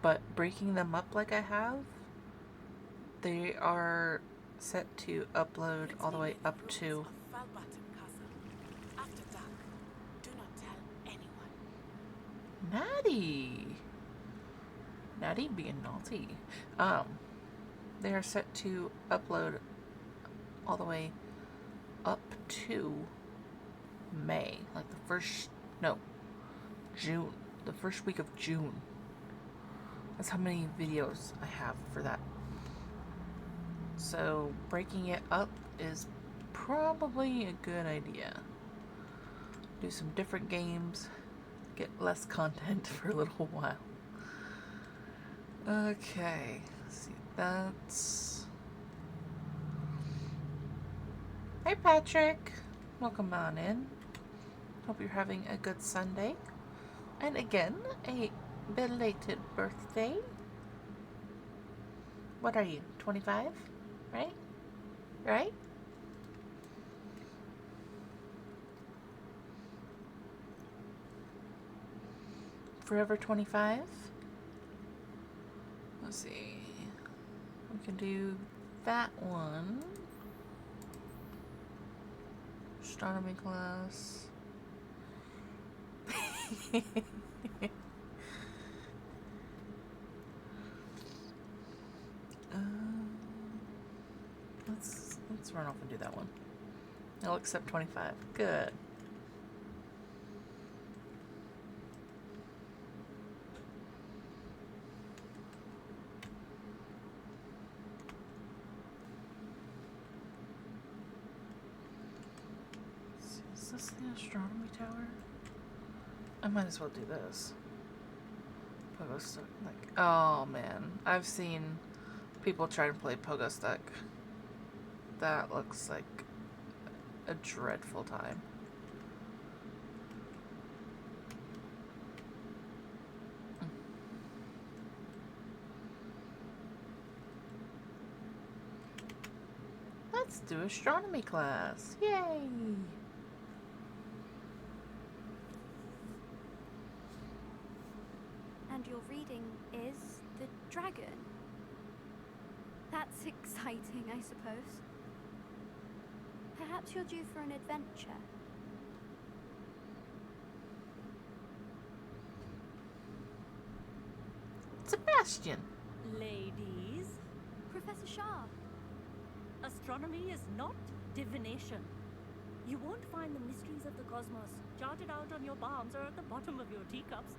but breaking them up like I have, they are set to upload all the way up to. After dark, do not tell anyone. Natty! Natty being naughty. They are set to upload all the way up to May. Like the first, no, June. The first week of June. That's how many videos I have for that. So breaking it up is probably a good idea. Do some different games, get less content for a little while. Okay, let's see, that's... Hey Patrick! Welcome on in. Hope you're having a good Sunday. And again, a belated birthday. What are you, 25? Right? Right? Forever 25? Let's see. We can do that one. Astronomy class. Let's run off and do that one. I'll accept 25. Good. Is this the astronomy tower? I might as well do this. Pogo stick. Like, oh man, I've seen people try to play pogo stick. That looks like a dreadful time. Let's do astronomy class. Yay! And your reading is the dragon. That's exciting, I suppose. Perhaps you're due for an adventure. Sebastian! Ladies, Professor Shah. astronomy is not divination. You won't find the mysteries of the cosmos charted out on your palms or at the bottom of your teacups.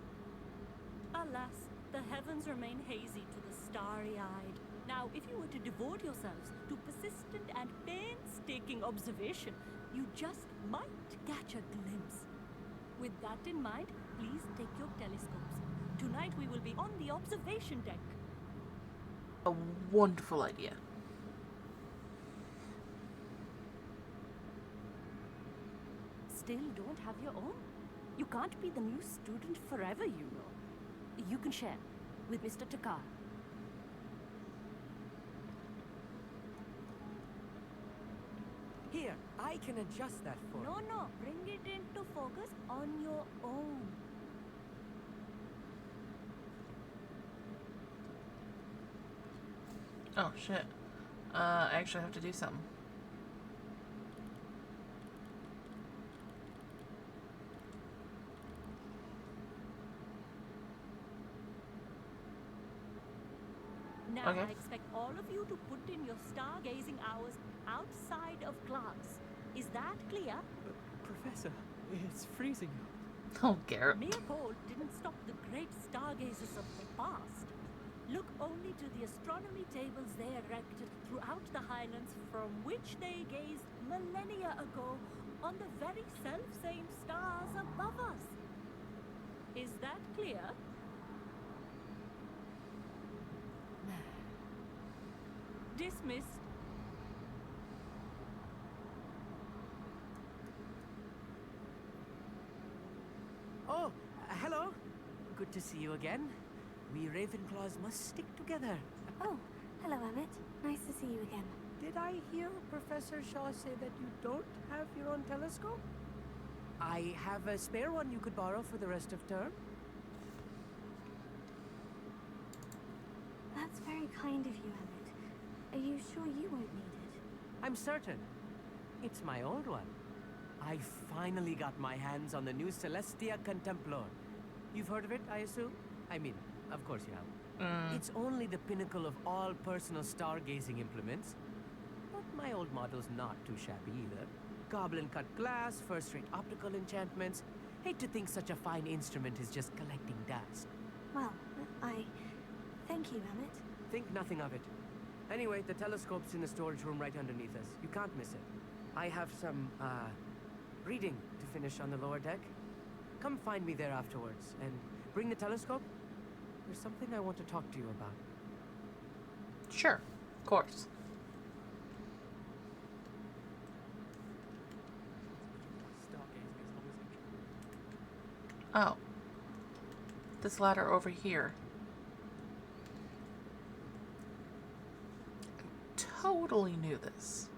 Alas, the heavens remain hazy to the starry-eyed. Now, if you were to devote yourselves to persistent and painstaking observation, you just might catch a glimpse. With that in mind, please take your telescopes. Tonight we will be on the observation deck. A wonderful idea. Still don't have your own? You can't be the new student forever, you know. You can share with Mr. Takar. Here, I can adjust that for you. No, bring it into focus on your own. Oh shit. I actually have to do something. Now, Okay. I expect all of you to put in your stargazing hours outside of class. Is that clear? Professor, it's freezing out. Oh, Garrett. Mere cold didn't stop the great stargazers of the past. Look only to the astronomy tables they erected throughout the highlands from which they gazed millennia ago on the very self-same stars above us. Is that clear? Dismissed. Oh, hello. Good to see you again. We Ravenclaws must stick together. Oh, hello, Emmett. Nice to see you again. Did I hear Professor Shaw say that you don't have your own telescope? I have a spare one you could borrow for the rest of term. very kind of you, Emmett. Are you sure you won't need it? I'm certain. It's my old one. I finally got my hands on the new Celestia Contemplar. You've heard of it, I assume? I mean, of course you have. It's only the pinnacle of all personal stargazing implements. But my old model's not too shabby either. Goblin-cut glass, first-rate optical enchantments. Hate to think such a fine instrument is just collecting dust. Well, thank you, Emmett. Think nothing of it. Anyway, the telescope's in the storage room right underneath us. You can't miss it. I have some, reading to finish on the lower deck. Come find me there afterwards, and bring the telescope. There's something I want to talk to you about. Sure, of course. Oh. This ladder over here. I totally knew this.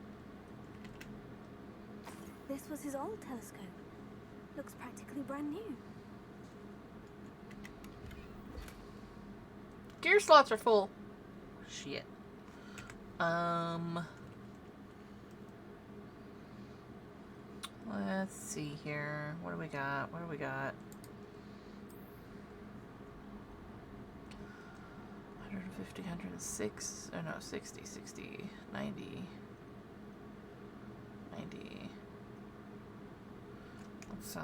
This was his old telescope. Looks practically brand new. Gear slots are full. Shit. Let's see here. What do we got? What do we got? 150, 106. Oh no, 60, 60, 90. 90. Let's get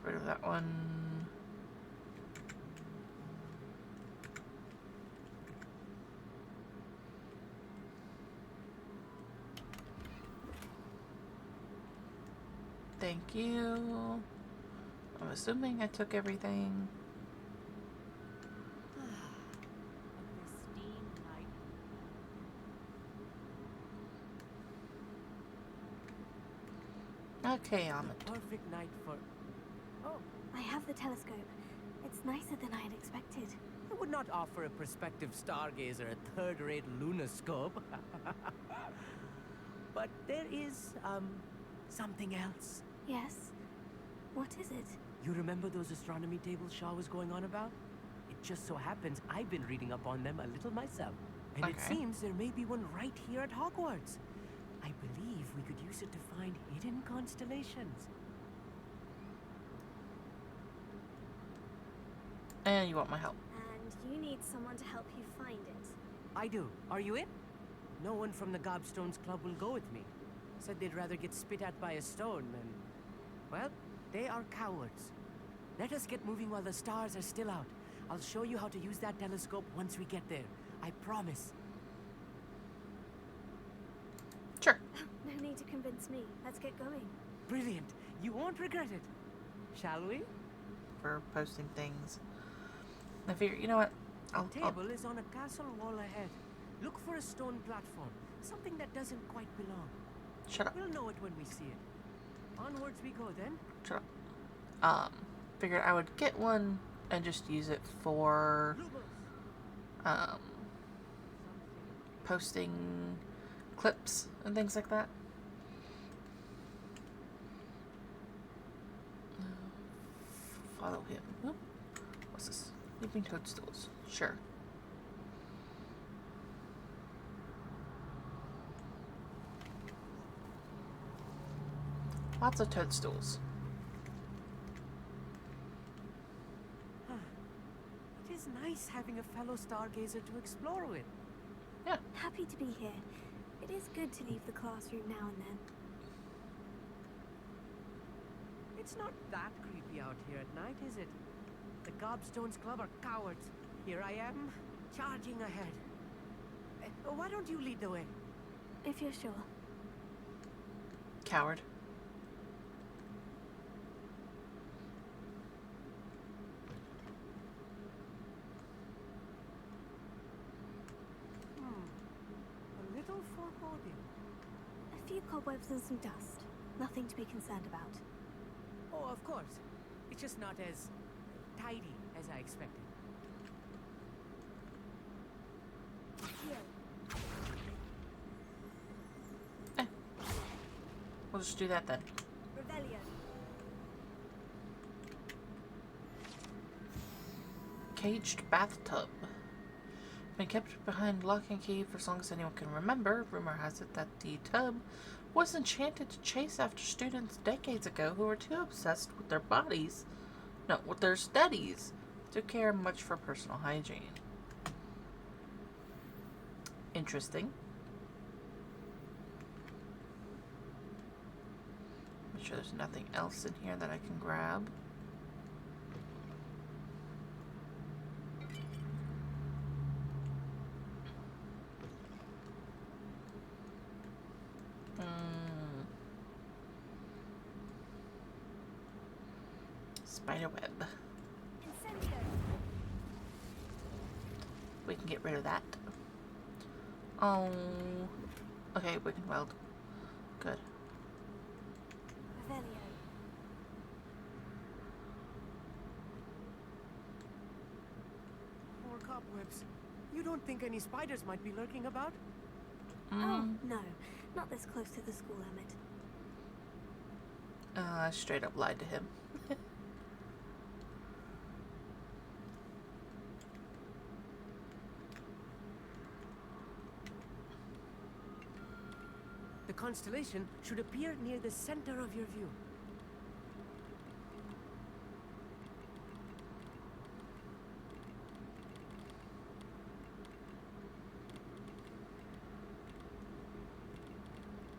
rid of that one. Thank you. I'm assuming I took everything. Okay, Perfect night for... Oh, I have the telescope. It's nicer than I had expected. I would not offer a prospective stargazer a third-rate lunoscope. But there is, something else. Yes? What is it? You remember those astronomy tables Shaw was going on about? It just so happens I've been reading up on them a little myself. And it seems there may be one right here at Hogwarts. I believe we could use it to find hidden constellations. And you want my help. And you need someone to help you find it. I do. Are you in? No one from the Gobstones Club will go with me. Said they'd rather get spit at by a stone than... Well, they are cowards. Let us get moving while the stars are still out. I'll show you how to use that telescope once we get there. I promise. Sure. No need to convince me. Let's get going. Brilliant. You won't regret it. Shall we? For posting things. I figure, you know what? The table is on a castle wall ahead. Look for a stone platform. Something that doesn't quite belong. Shut up. We'll know it when we see it. Onwards we go then. Shut up. Figured I would get one and just use it for posting clips and things like that. Follow him. Whoop. What's this? Leaping toadstools. Sure. Lots of toadstools. It is nice having a fellow stargazer to explore with. Yeah. Happy to be here. It is good to leave the classroom now and then. It's not that creepy out here at night, is it? The Gobstones Club are cowards. Here I am, charging ahead. Why don't you lead the way? If you're sure. Coward. A little foreboding. A few cobwebs and some dust. Nothing to be concerned about. Oh, of course. It's just not as tidy as I expected. We'll just do that then. Rebellion. Caged bathtub. Been kept behind lock and key for as long as anyone can remember. Rumor has it that the tub was enchanted to chase after students decades ago who were too obsessed with their bodies, no, with their studies, to care much for personal hygiene. Interesting. Make sure there's nothing else in here that I can grab. Spider web. Incendio. We can get rid of that. Oh. Okay, we can weld. Good. Revelio. More cobwebs. You don't think any spiders might be lurking about? Oh, no. Not this close to the school, Emmett. I straight up lied to him. The constellation should appear near the center of your view.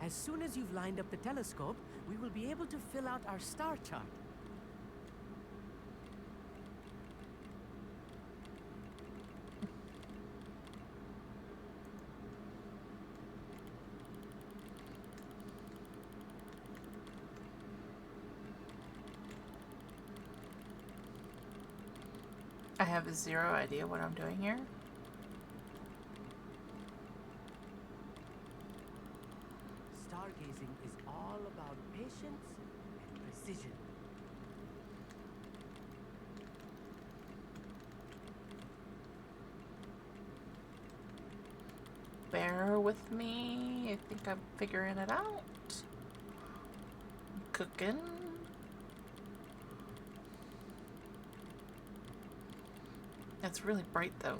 As soon as you've lined up the telescope, we will be able to fill out our star chart. I have zero idea what I'm doing here. Stargazing is all about patience and precision. Bear with me. I think I'm figuring it out. Cooking. It's really bright though.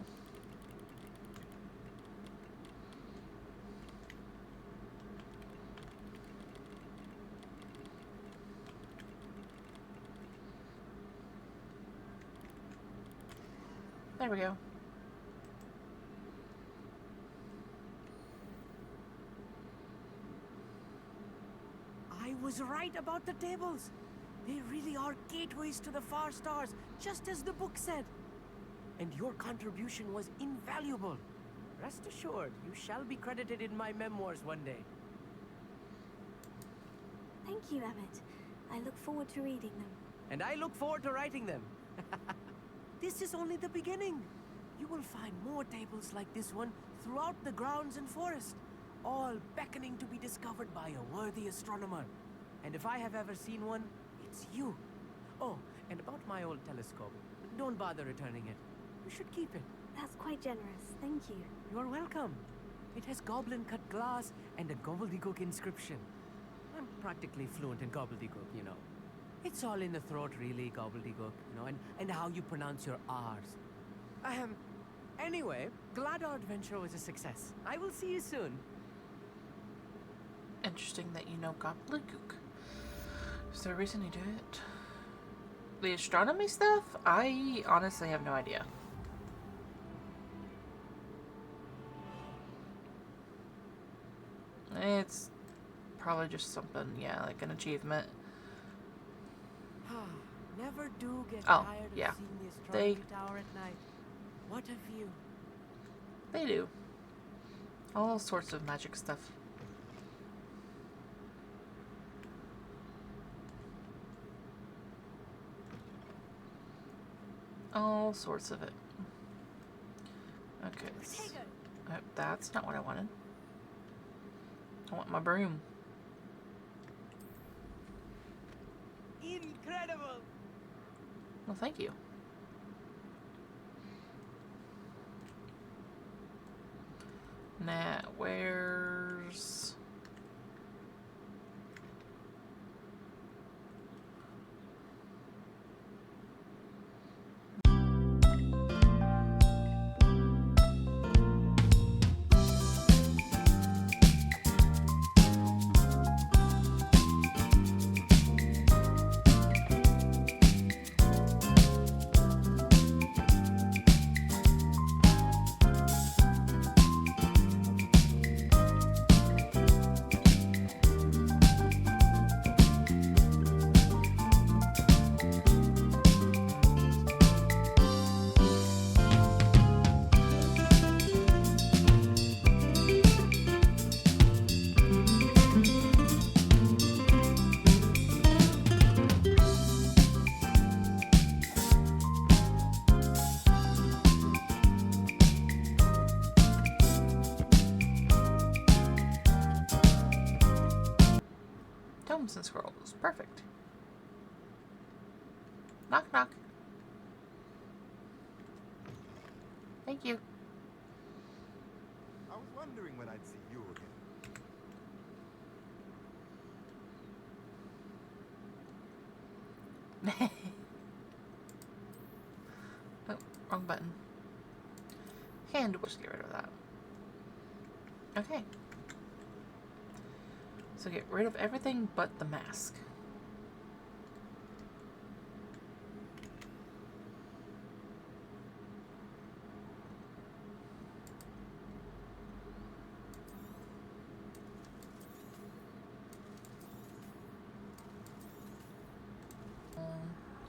There we go. I was right about the tables. They really are gateways to the far stars, just as the book said. And your contribution was invaluable. Rest assured, you shall be credited in my memoirs one day. Thank you, Emmett. I look forward to reading them. And I look forward to writing them. This is only the beginning. You will find more tables like this one throughout the grounds and forest, all beckoning to be discovered by a worthy astronomer. And if I have ever seen one, it's you. Oh, and about my old telescope, don't bother returning it. You should keep it. That's quite generous. Thank you. You're welcome. It has goblin-cut glass and a gobbledygook inscription. I'm practically fluent in gobbledygook, you know. It's all in the throat, really, gobbledygook, you know, and how you pronounce your R's. Anyway, glad our adventure was a success. I will see you soon. Interesting that you know gobbledygook. Is there a reason you do it? The astronomy stuff? I honestly have no idea. It's probably just something, yeah, like an achievement. Never do get Oh, tired of yeah. seeing the astronomy They- tower at night. What a view. They do. All sorts of magic stuff. All sorts of it. Okay. That's not what I wanted. I want my broom. Incredible! Well, thank you. Now, where's... books and scrolls. Perfect. Knock, knock. Thank you. I was wondering when I'd see you again. Oh, wrong button. Hand, we'll just get rid of that. Okay. So get rid of everything but the mask.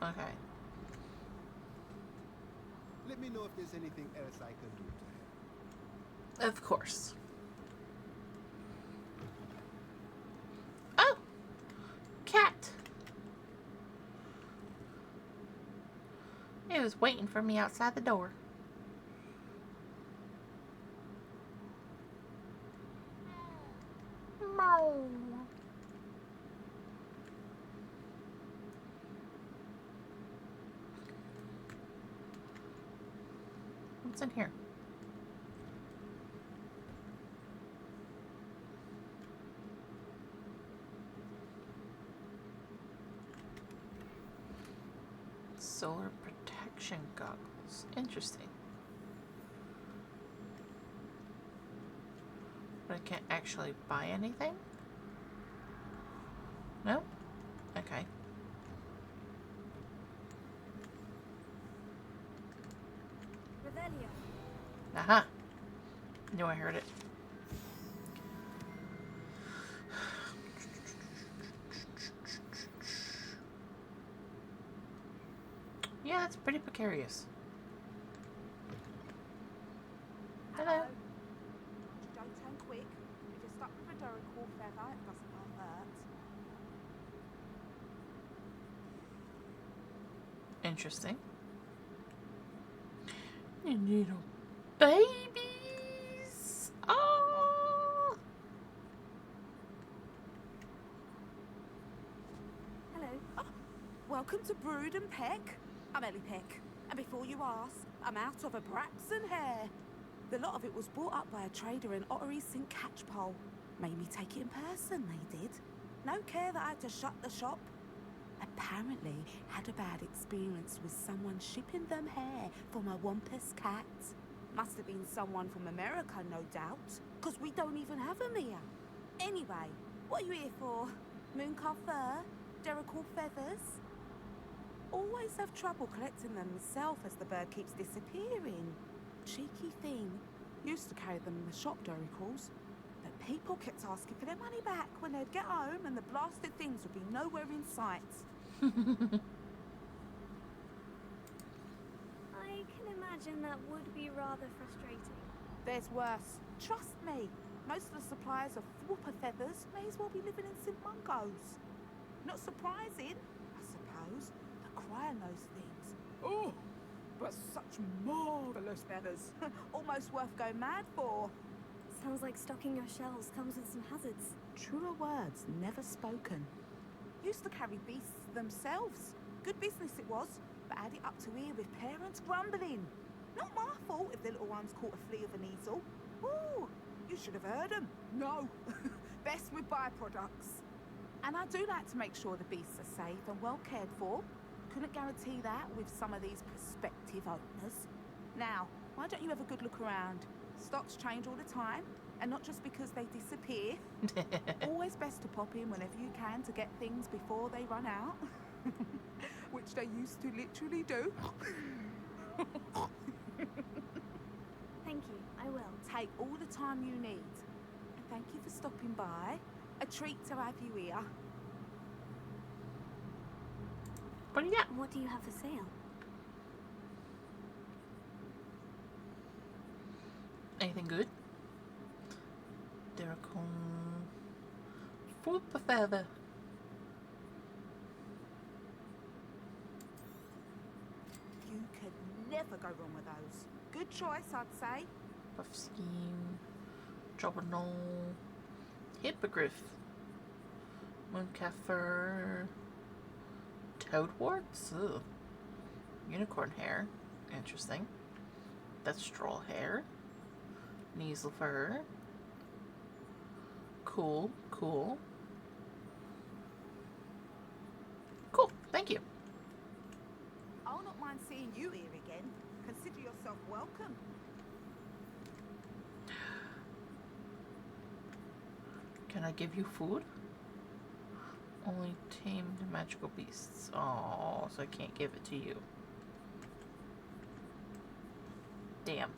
Okay. Let me know if there's anything else I can do to help. Of course. Oh! Cat! It was waiting for me outside the door. Meow. What's in here? Solar protection goggles. Interesting. But I can't actually buy anything? No? Okay. Revelio. Aha! Knew I heard it. Yeah, that's pretty precarious. Hello. Don't turn quick. If you're stuck with a Duracell feather, it doesn't hurt. Interesting. You little babies. Oh. Hello. Welcome to Brood and Peck. I'm Ellie Peck. And before you ask, I'm out of a Braxton hair. The lot of it was bought up by a trader in Ottery St. Catchpole. Made me take it in person, they did. No care that I had to shut the shop. Apparently had a bad experience with someone shipping them hair for my Wampus cat. Must have been someone from America, no doubt, because we don't even have them here. Anyway, what are you here for? Mooncalf fur? Duracell feathers? Always have trouble collecting them myself as the bird keeps disappearing. Cheeky thing. Used to carry them in the shop, Duracells. But people kept asking for their money back when they'd get home and the blasted things would be nowhere in sight. I can imagine that would be rather frustrating. There's worse. Trust me. Most of the suppliers of whooper feathers may as well be living in St. Mungo's. Not surprising, I suppose, the cry on those things. Oh, but such marvellous feathers. Almost worth going mad for. Sounds like stocking your shelves comes with some hazards. Truer words never spoken. Used to carry beasts themselves. Good business it was, but had it up to here with parents grumbling. Not my fault if the little ones caught a flea of an easel. Ooh, you should have heard them. No, best with byproducts. And I do like to make sure the beasts are safe and well cared for. Couldn't guarantee that with some of these prospective owners. Now, why don't you have a good look around? Stocks change all the time, and not just because they disappear. Always best to pop in whenever you can to get things before they run out. Which they used to literally do. Thank you, I will. Take all the time you need. And thank you for stopping by. A treat to have you here. What do you got? What do you have for sale? Anything good? Duracell. Whooper feather. You could never go wrong with those. Good choice, I'd say. Buff scheme. Drobanol. Hippogriff. Mooncalfer. Toadwarts? Ugh. Unicorn hair. Interesting. That's straw hair. Measle fur. Cool, cool. Cool, thank you. I'll not mind seeing you here again. Consider yourself welcome. Can I give you food? Only tamed magical beasts. Oh, so I can't give it to you. Damn.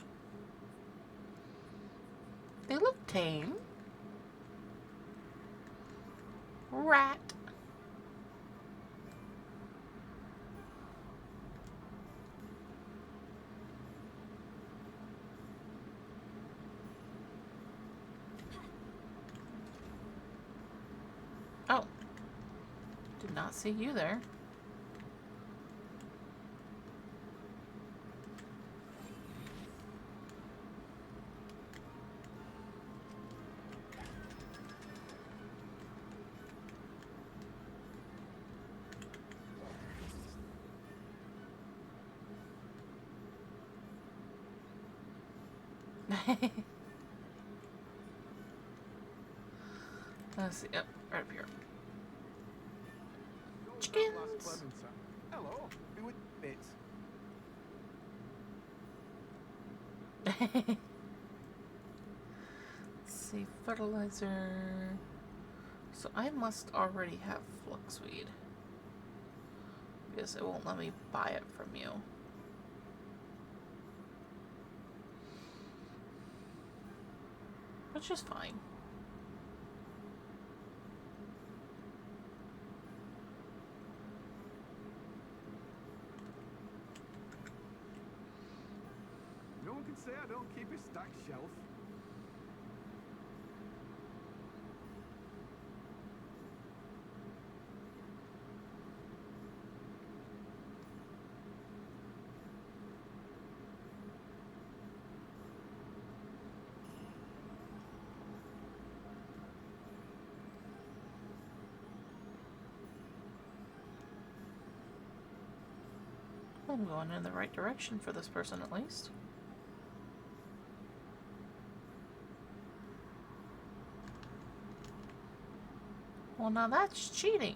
They look tame. Rat. Oh. Did not see you there. Let's see. Yep, right up here. Chickens. Hello. Who would bits? Let's see, fertilizer. So I must already have fluxweed, because it won't let me buy it from you. Which is fine. No one can say I don't keep a stacked shelf. I'm going in the right direction for this person at least. Well, now that's cheating.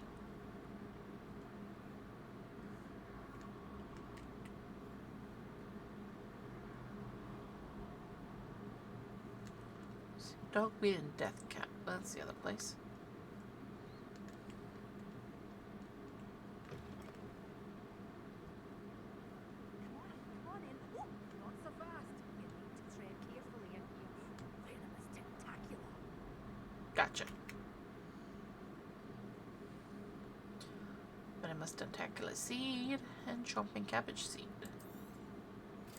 Dogweed and Death Cap. That's the other place. Come on in. Ooh, not so fast. You need to tread carefully in here. Venomous tentacular. Gotcha. Venomous tentacular seed and chomping cabbage seed.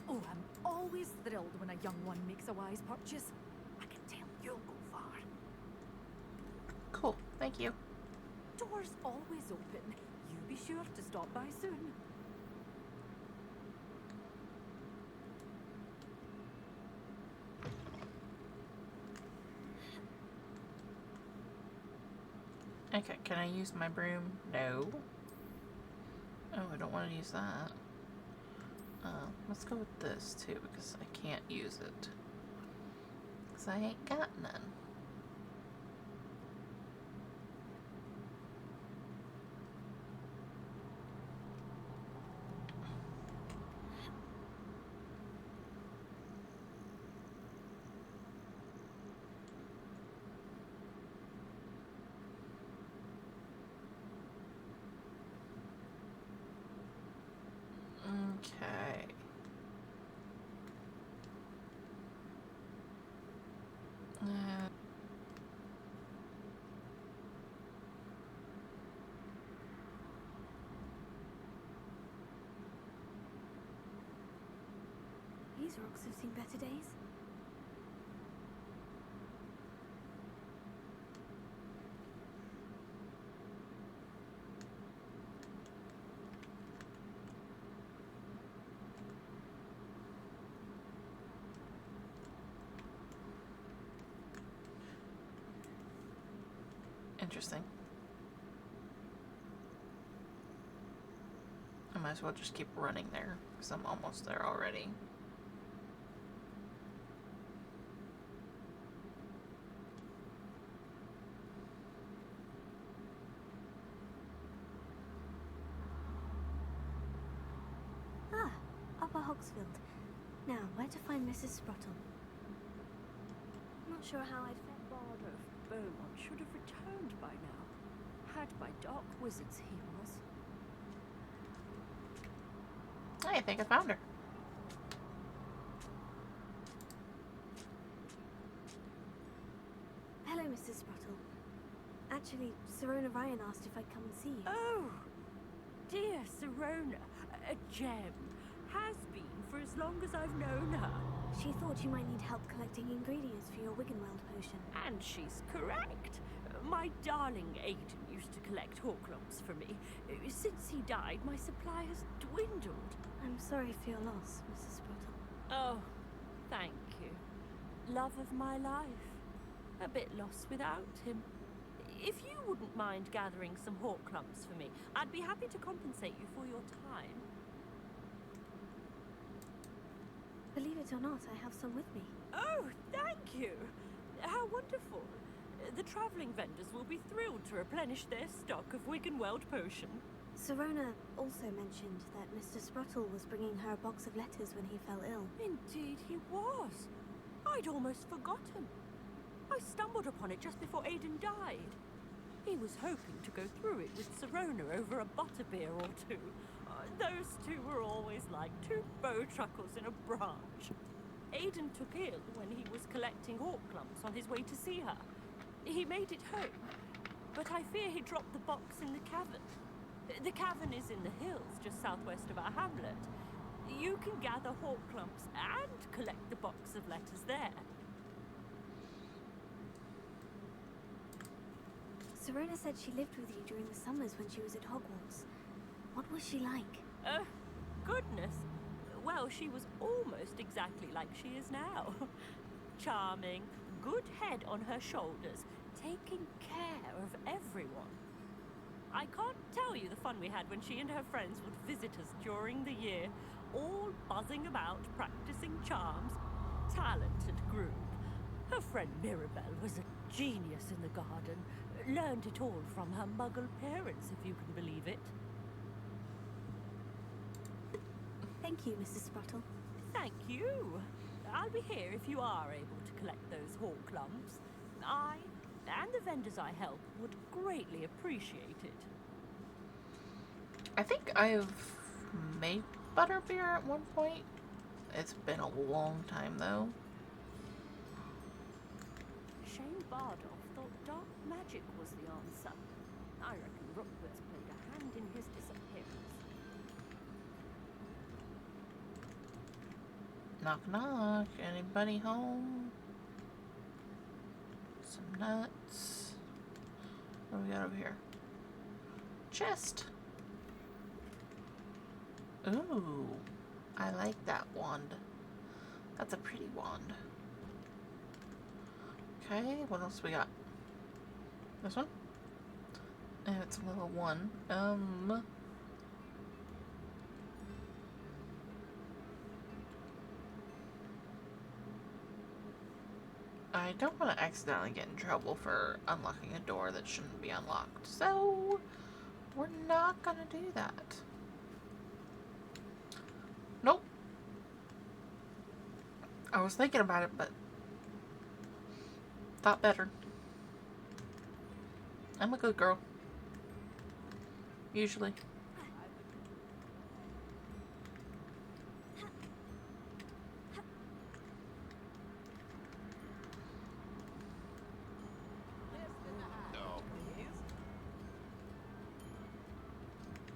Oh, I'm always thrilled when a young one makes a wise purchase. I can tell you'll go far. Cool, thank you. Doors always open. You be sure to stop by soon. Okay, can I use my broom? No. Oh, I don't want to use that. Let's go with this too, because I can't use it. Because I ain't got none. Okay. These rocks have seen better days. Interesting. might as well just keep running there, because I'm almost there already. Ah, Upper Hogsfield. Now, where to find Mrs. Sprottle? Not sure how I'd fit. Bard of Beaumont should have returned by now. Had by dark wizards he was. I think I found her. Hello, Mrs. Sprottle. Actually, Serona Ryan asked if I'd come and see you. Oh, dear Serona, a gem. Has been for as long as I've known her. She thought you might need help collecting ingredients for your Wiggenweld potion. And she's correct. My darling Aiden used to collect Horcrux for me. Since he died, my supply has dwindled. I'm sorry for your loss, Mrs. Sprottle. Oh, thank you. Love of my life. A bit lost without him. If you wouldn't mind gathering some Horcrux for me, I'd be happy to compensate you for your time. Believe it or not, I have some with me. Oh, thank you. How wonderful. The travelling vendors will be thrilled to replenish their stock of Wiggenweld potion. Serona also mentioned that Mr. Sprottle was bringing her a box of letters when he fell ill. Indeed he was. I'd almost forgotten. I stumbled upon it just before Aiden died. He was hoping to go through it with Serona over a butterbeer or two. Those two were always like two bowtruckles in a branch. Aiden took ill when he was collecting Horcrux on his way to see her. He made it home, but I fear he dropped the box in the cavern. The cavern is in the hills just southwest of our hamlet. You can gather Horcrux and collect the box of letters there. Serona said she lived with you during the summers when she was at Hogwarts. What was she like? Goodness. Well, she was almost exactly like she is now. Charming, good head on her shoulders, taking care of everyone. I can't tell you the fun we had when she and her friends would visit us during the year, all buzzing about, practicing charms. Talented group. Her friend Mirabelle was a genius in the garden. Learned it all from her muggle parents, if you can believe it. Thank you, Mrs. Sprottle. Thank you. I'll be here if you are able to collect those Horcrux. I and the vendors I help would greatly appreciate it. I think I've made butterbeer at one point. It's been a long time though. Shane Bardolph thought dark magic was the answer. I reckon Rookwood's played a hand in his disappearance. Knock knock. Anybody home? Some nuts. What do we got over here? Chest. Ooh. I like that wand. That's a pretty wand. Okay, what else we got? This one? And it's a level 1. I don't want to accidentally get in trouble for unlocking a door that shouldn't be unlocked, so we're not gonna do that. Nope. I was thinking about it, but thought better. I'm a good girl. Usually.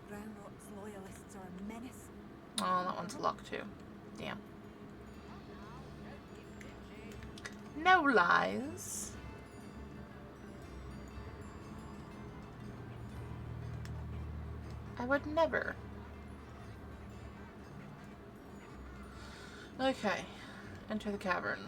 Groundrot's loyalists are a menace. Oh, that one's locked too. Damn. No lies. I would never. Okay. Enter the cavern.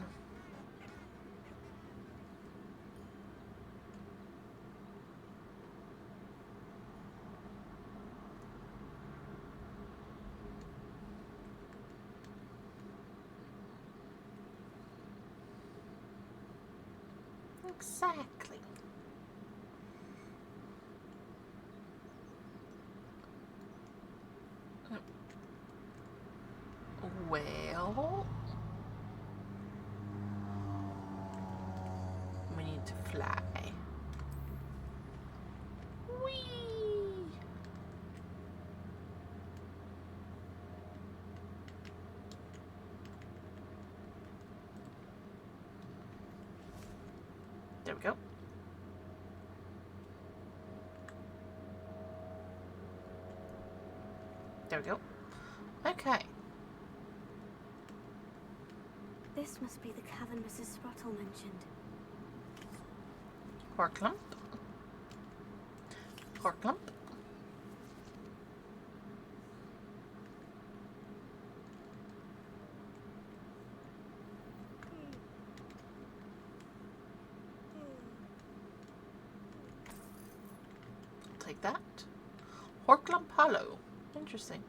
Exactly. Well, we need to fly. Whee! There we go. There we go. Okay. This must be the cavern Mrs. Sprottle mentioned. Pork lump. Pork lump. Take that. Pork lump hollow. Interesting.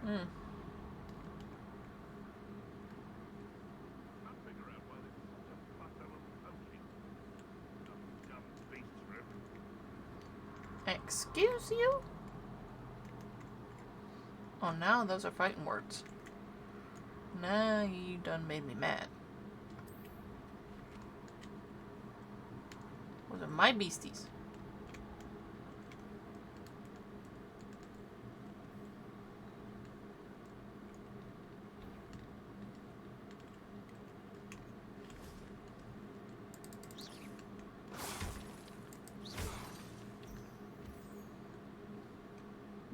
Hmm. Excuse you? Oh, now those are fighting words. Now you done made me mad. Those are my beasties.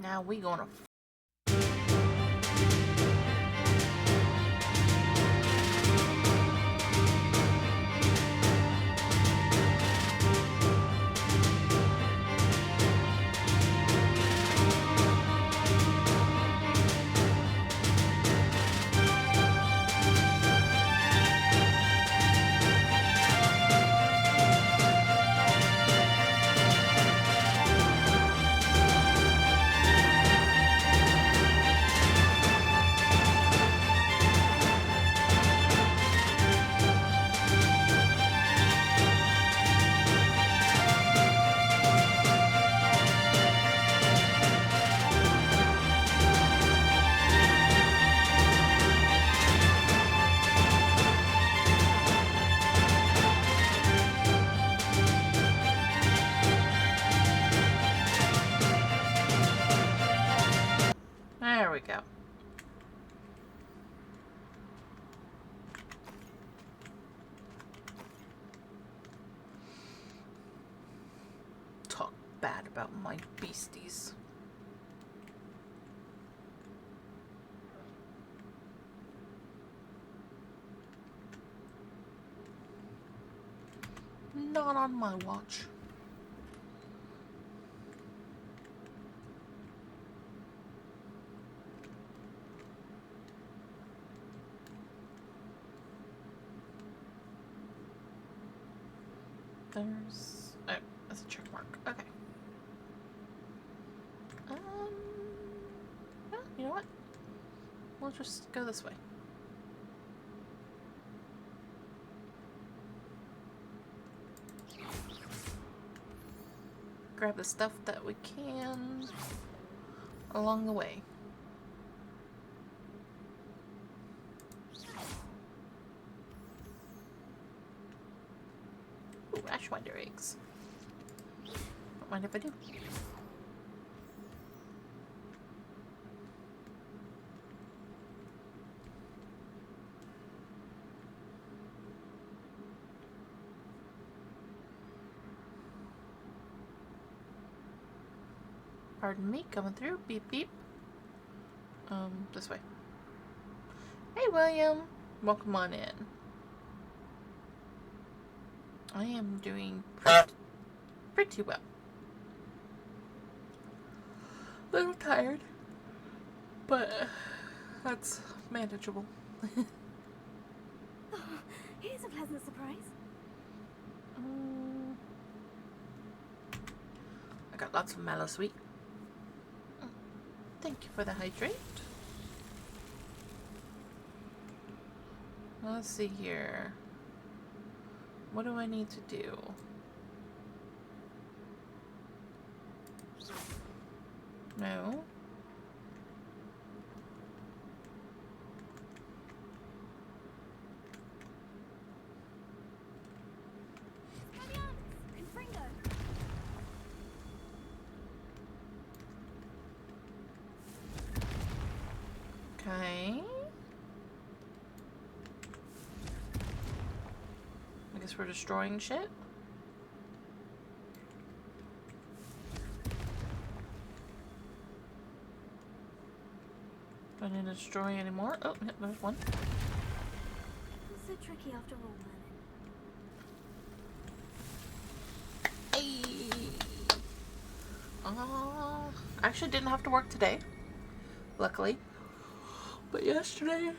Now we gonna There we go. Talk bad about my beasties. Not on my watch. There's... oh, that's a check mark. Okay. Well, you know what? We'll just go this way. Grab the stuff that we can along the way. Ooh, Ashwinder eggs. Don't mind if I do. Pardon me, coming through. Beep beep. This way. Hey William, welcome on in. I am doing pretty well. A little tired, but that's manageable. Here's a pleasant surprise. I got got lots of mallow sweet. Thank you for the hydrate. Let's see here. What do I need to do? No. Okay. I guess we're destroying shit. Do I need to destroy any more? Oh, yep, there's one. It's so tricky after all, Merlin. Hey! I actually didn't have to work today, luckily. But yesterday,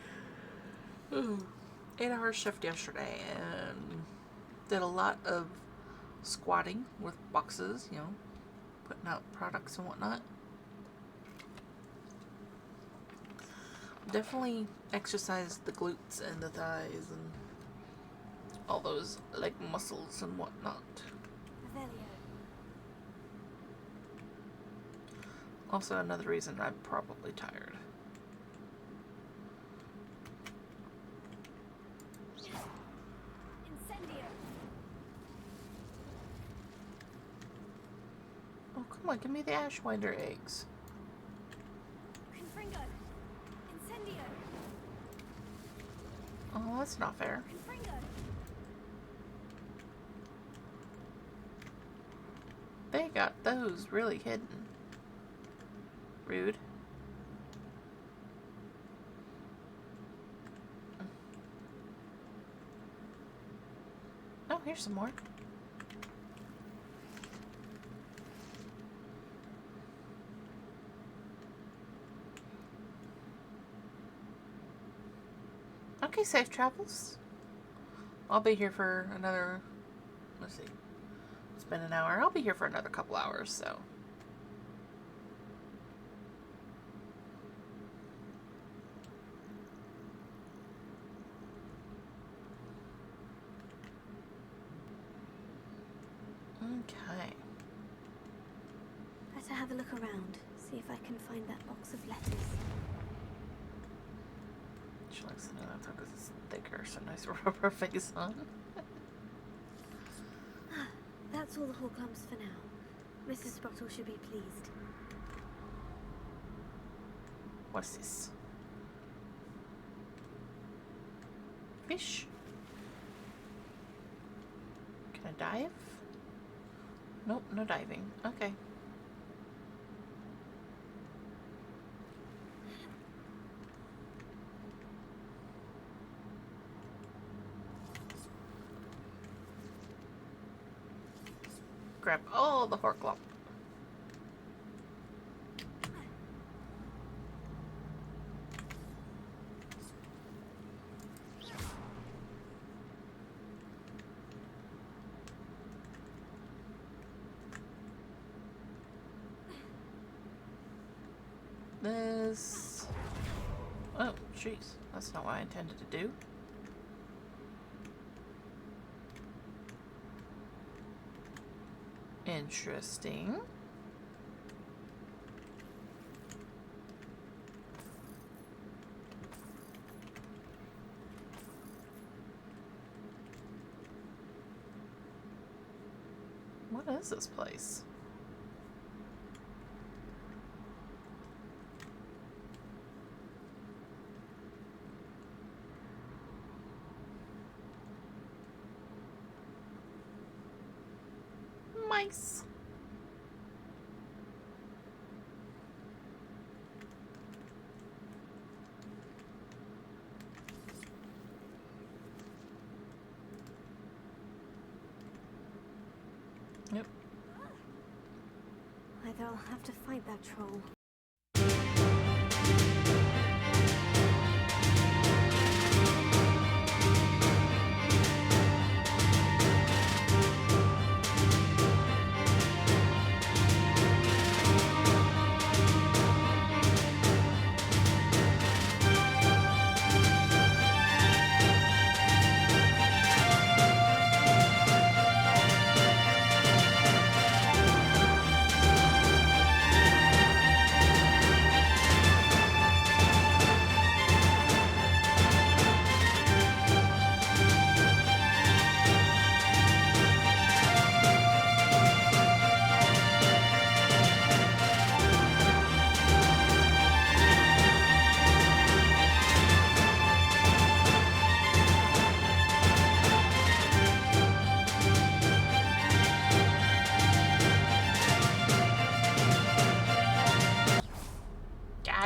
8-hour shift yesterday, and did a lot of squatting with boxes, you know, putting out products and whatnot. Definitely exercised the glutes and the thighs and all those leg muscles and whatnot. Ethereal. Also another reason I'm probably tired. Oh, come on, give me the Ashwinder eggs. Confringo. Incendio. Oh, that's not fair. Confringo. They got those really hidden. Rude. Oh, here's some more. Okay, safe travels. I'll be here for another, let's see, it's been an hour. I'll be here for another couple hours, so. Okay. Better have a look around, see if I can find that box of letters. She likes the new laptop because it's thicker, so nice rubber face on. That's all the Horklumps for now. Mrs. Sprottle should be pleased. What's this? Fish? Can I dive? Nope, no diving. Okay. Grab all the Horklump. This... Oh, jeez. That's not what I intended to do. Interesting. What is this place? Mice. Yep. Either I'll have to fight that troll,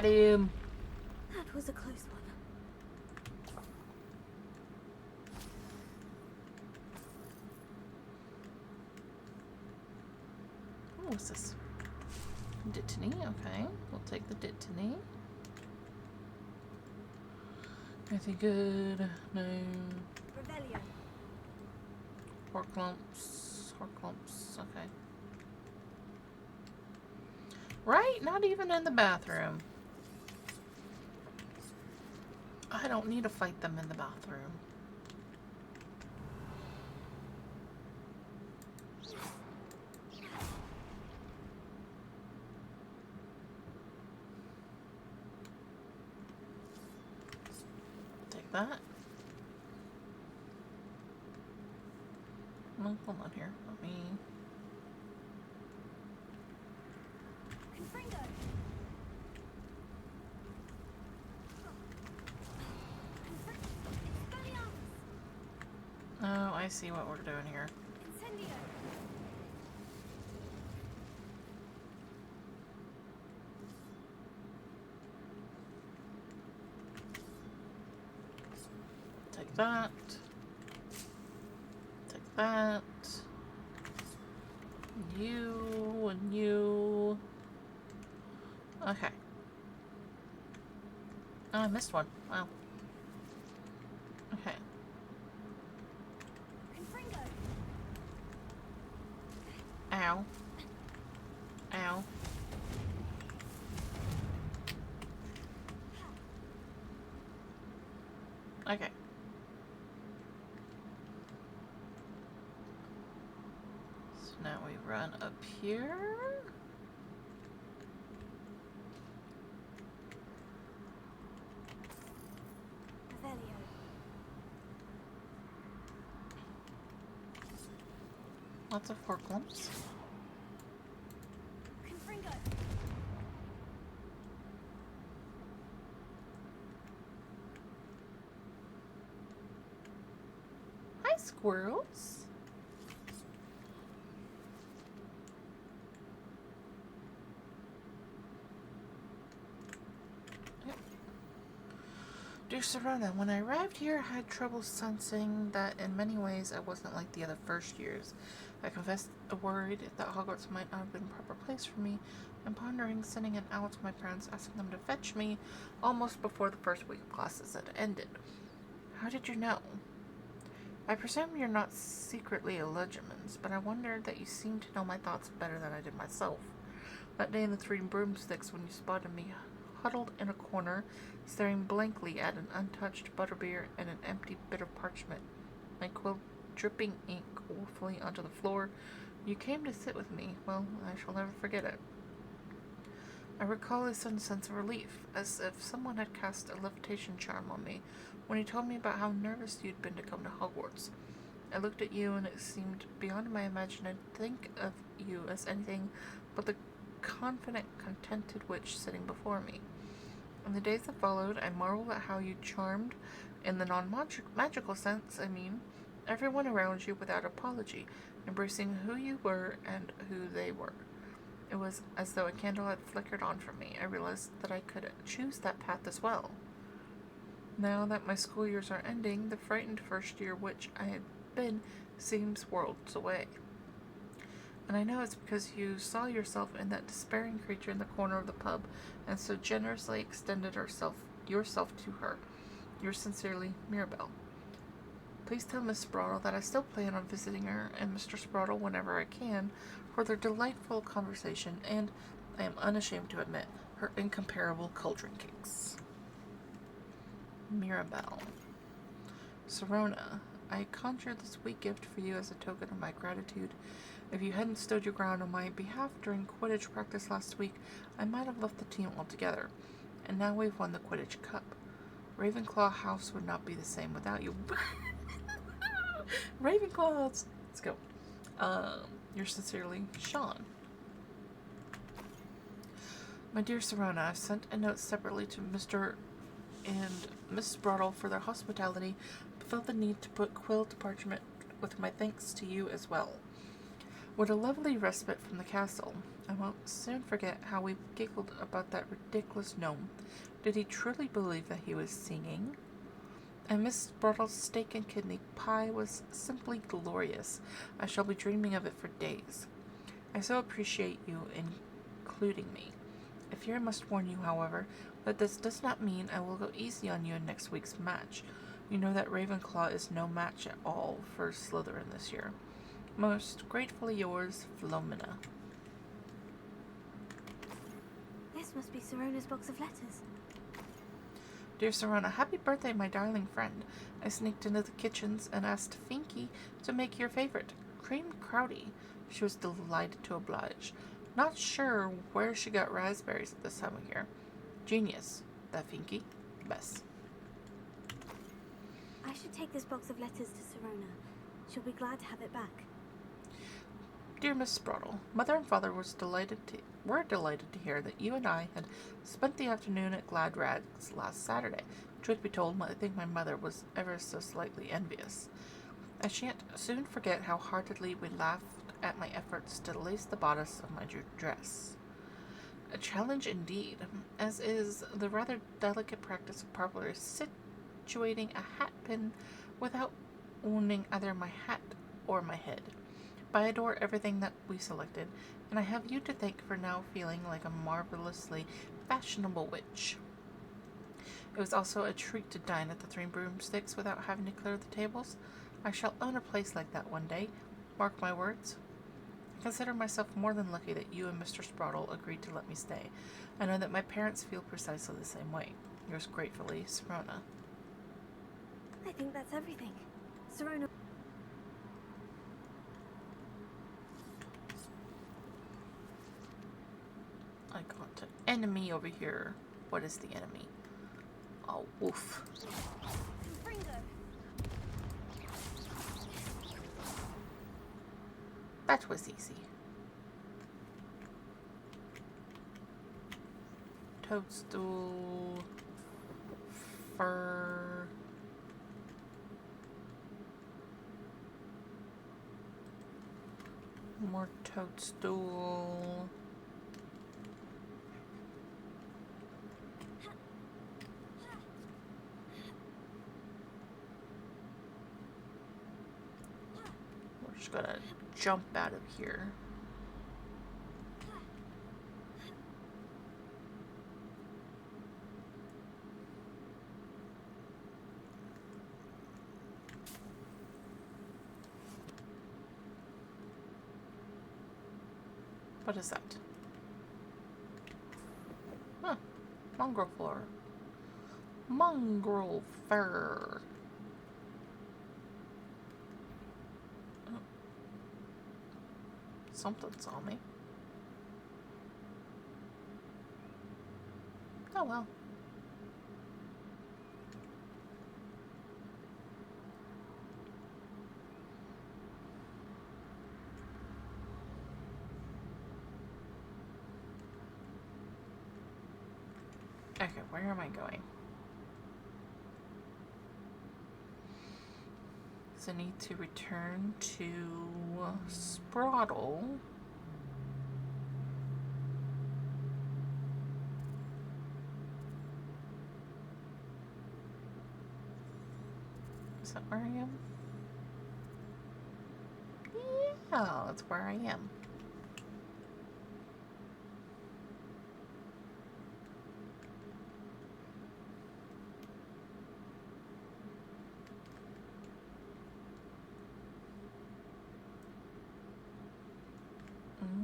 him. That was a close one. Oh, what's this? Dittany, okay. We'll take the Dittany. Anything good? No. Revelio. Pork lumps. Pork lumps, okay. Right? Not even in the bathroom. I don't need to fight them in the bathroom. Take that. Oh, hold on here. Let me... Confringo. Oh, I see what we're doing here. Incendio. Take that. Take that. You and you. Okay. Oh, I missed one. Wow. Okay. Confringo. Ow. Ow. Okay. So now we run up here. Revelio. Lots of pork lumps. Confringo. Hi, squirrels. Dear Serona, when I arrived here, I had trouble sensing that in many ways I wasn't like the other first years. I confess worried that Hogwarts might not have been a proper place for me, and pondering sending an owl to my parents asking them to fetch me almost before the first week of classes had ended. How did you know? I presume you're not secretly a Legimens, but I wonder that you seem to know my thoughts better than I did myself. That day in the Three Broomsticks when you spotted me huddled in a corner, staring blankly at an untouched butterbeer and an empty bit of parchment, my quill dripping ink woefully onto the floor, you came to sit with me. Well, I shall never forget it. I recall a sudden sense of relief, as if someone had cast a levitation charm on me, when you told me about how nervous you'd been to come to Hogwarts. I looked at you, and it seemed beyond my imagination to think of you as anything but the confident, contented witch sitting before me. In the days that followed, I marveled at how you charmed, in the non-magical sense, everyone around you without apology, embracing who you were and who they were. It was as though a candle had flickered on for me. I realized that I could choose that path as well. Now that my school years are ending, the frightened first-year witch I had been seems worlds away. And I know it's because you saw yourself in that despairing creature in the corner of the pub and so generously extended yourself to her. Yours sincerely, Mirabelle. Please tell Miss Sprottle that I still plan on visiting her and Mr. Sprottle whenever I can for their delightful conversation and, I am unashamed to admit, her incomparable cauldron cakes. Mirabelle. Serona, I conjured this wee gift for you as a token of my gratitude. If you hadn't stood your ground on my behalf during Quidditch practice last week, I might have left the team altogether. And now we've won the Quidditch Cup. Ravenclaw House would not be the same without you. Ravenclaw! Let's go. Yours sincerely, Sean. My dear Serona, I've sent a note separately to Mr. and Miss Sprottle for their hospitality, but felt the need to put quill to parchment with my thanks to you as well. What a lovely respite from the castle. I won't soon forget how we giggled about that ridiculous gnome. Did he truly believe that he was singing? And Miss Brottle's steak and kidney pie was simply glorious. I shall be dreaming of it for days. I so appreciate you including me. I fear I must warn you, however, that this does not mean I will go easy on you in next week's match. You know that Ravenclaw is no match at all for Slytherin this year. Most gratefully yours, Philomena. This must be Serona's box of letters. Dear Serona, happy birthday, my darling friend. I sneaked into the kitchens and asked Finky to make your favorite, creamed crowdy. She was delighted to oblige. Not sure where she got raspberries at this time of year. Genius, that Finky. Best. I should take this box of letters to Sirona. She'll be glad to have it back. Dear Miss Sprottle, Mother and Father were delighted to hear that you and I had spent the afternoon at Glad Rags last Saturday. Truth be told, I think my mother was ever so slightly envious. I shan't soon forget how heartily we laughed at my efforts to lace the bodice of my dress. A challenge indeed, as is the rather delicate practice of properly situating a hat pin without wounding either my hat or my head. But I adore everything that we selected, and I have you to thank for now feeling like a marvelously fashionable witch. It was also a treat to dine at the Three Broomsticks without having to clear the tables. I shall own a place like that one day. Mark my words. I consider myself more than lucky that you and Mr. Sprottle agreed to let me stay. I know that my parents feel precisely the same way. Yours gratefully, Sirona. I think that's everything. Sirona. I got an enemy over here. What is the enemy? Oh, woof. That was easy. Toadstool. Fur. More toadstool. We're just gonna jump out of here. What is that? Huh. Mongrel floor. Mongrel fur. Oh. Something saw me. Oh well. Okay, where am I going? So I need to return to Sprottle. Is that where I am? Yeah, that's where I am.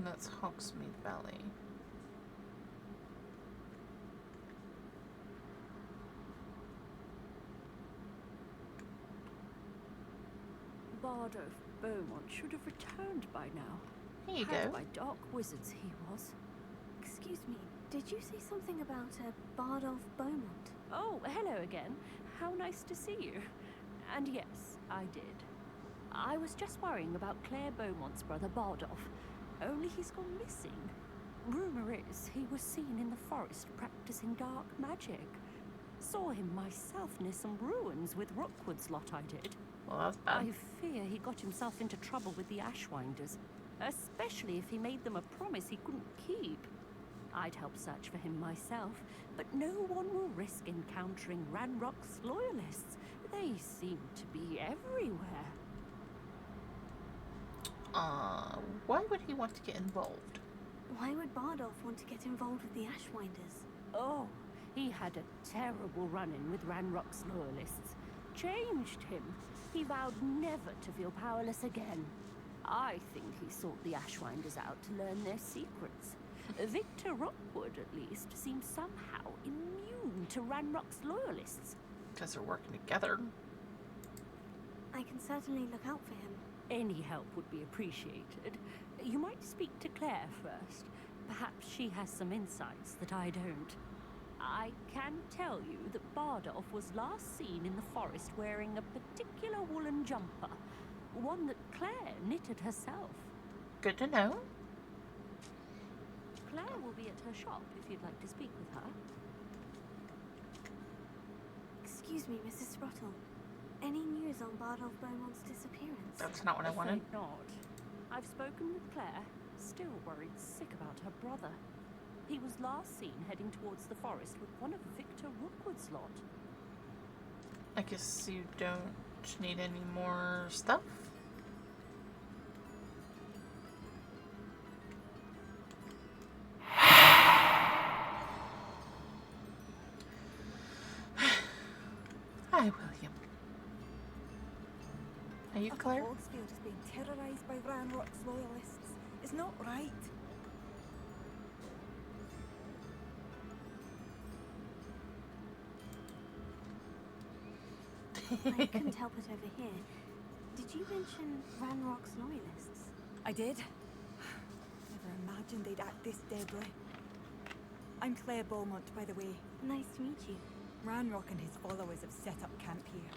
That's Hogsmeade Valley. Bard of Beaumont should have returned by now. Here you Had go. by dark wizards he was. Excuse me, did you say something about a Bard of Beaumont? Oh, hello again. How nice to see you. And yes, I did. I was just worrying about Claire Beaumont's brother Bardolph. Only he's gone missing. Rumor is he was seen in the forest practicing dark magic. Saw him myself near some ruins with Rookwood's lot I did. Well, that's bad. I fear he got himself into trouble with the Ashwinders. especially if he made them a promise he couldn't keep. I'd help search for him myself, but no one will risk encountering Ranrock's loyalists. They seem to be everywhere. Why would he want to get involved? Why would Bardolph want to get involved with the Ashwinders? Oh, he had a terrible run-in with Ranrock's loyalists. Changed him. He vowed never to feel powerless again. I think he sought the Ashwinders out to learn their secrets. Victor Rockwood, at least, seems somehow immune to Ranrock's loyalists. Because they're working together. I can certainly look out for him. Any help would be appreciated. You might speak to Claire first. Perhaps she has some insights that I don't. I can tell you that Bardolph was last seen in the forest wearing a particular woolen jumper. One that Claire knitted herself. Good to know. Claire will be at her shop if you'd like to speak with her. Excuse me, Mrs. Sprottle. Any news on Bardolph Beaumont's disappearance? That's not what I wanted. Afraid not. I've spoken with Claire, still worried sick about her brother. He was last seen heading towards the forest with one of Victor Rookwood's lot. I guess you don't need any more stuff? Hi, William. Are you Claire? Hogsfield is being terrorised by Ranrock's loyalists. It's not right. I couldn't help it over here. Did you mention Ranrock's loyalists? I did. Never imagined they'd act this deadly. I'm Claire Beaumont, by the way. Nice to meet you. Ranrock and his followers have set up camp here.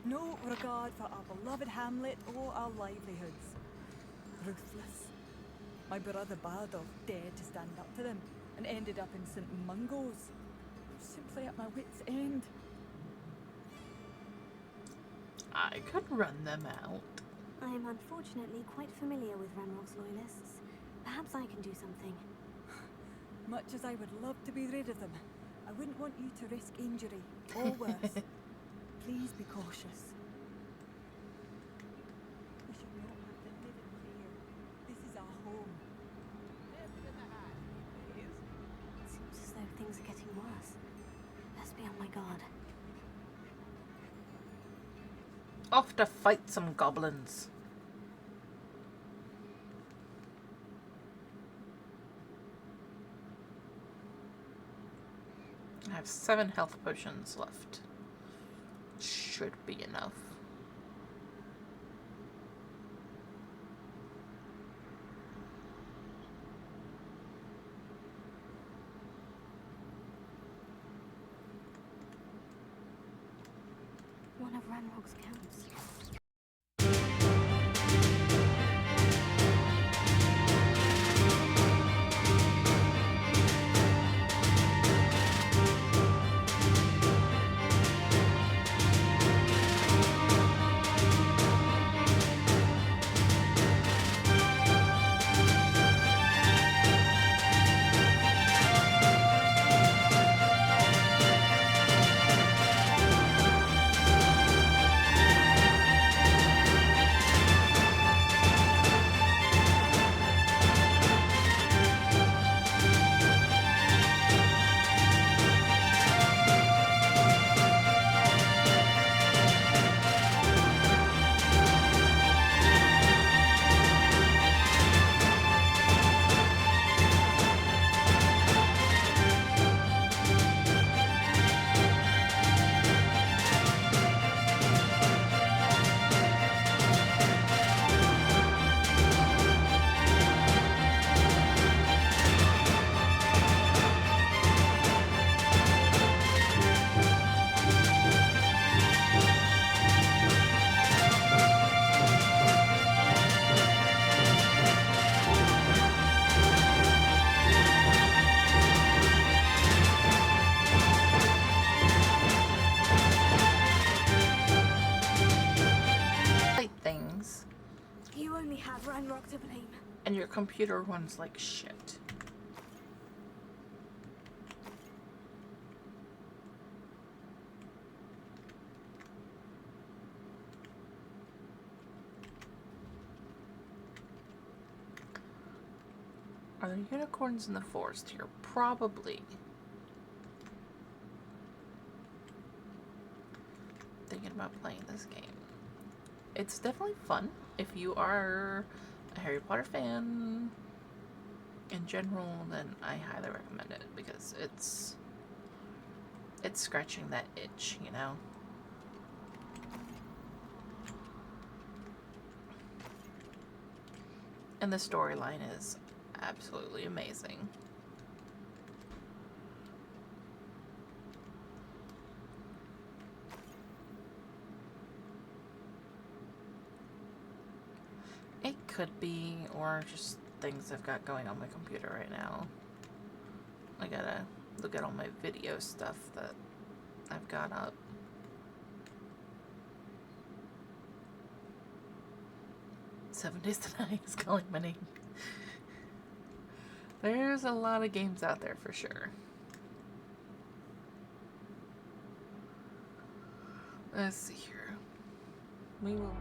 No regard for our beloved hamlet or our livelihoods. Ruthless. My brother Bardolph dared to stand up to them and ended up in St. Mungo's. Simply at my wit's end. I could run them out. I am unfortunately quite familiar with Ranrock's loyalists. Perhaps I can do something. Much as I would love to be rid of them, I wouldn't want you to risk injury or worse. Please be cautious. We should not have to live in fear. This is our home. It seems as though things are getting worse. Best be on my guard. Off to fight some goblins. I have 7 health potions left. Should be enough. One of Ranrock's camps. You only have Ranrock to blame. and your computer runs like shit. Are there unicorns in the forest here? Probably. Thinking about playing this game. It's definitely fun if you are a Harry Potter fan in general, then I highly recommend it because it's scratching that itch, you know? And the storyline is absolutely amazing. It could be, or just things I've got going on my computer right now. I gotta look at all my video stuff that I've got up. Seven Days to Die is calling my name. There's a lot of games out there for sure. Let's see here. We will...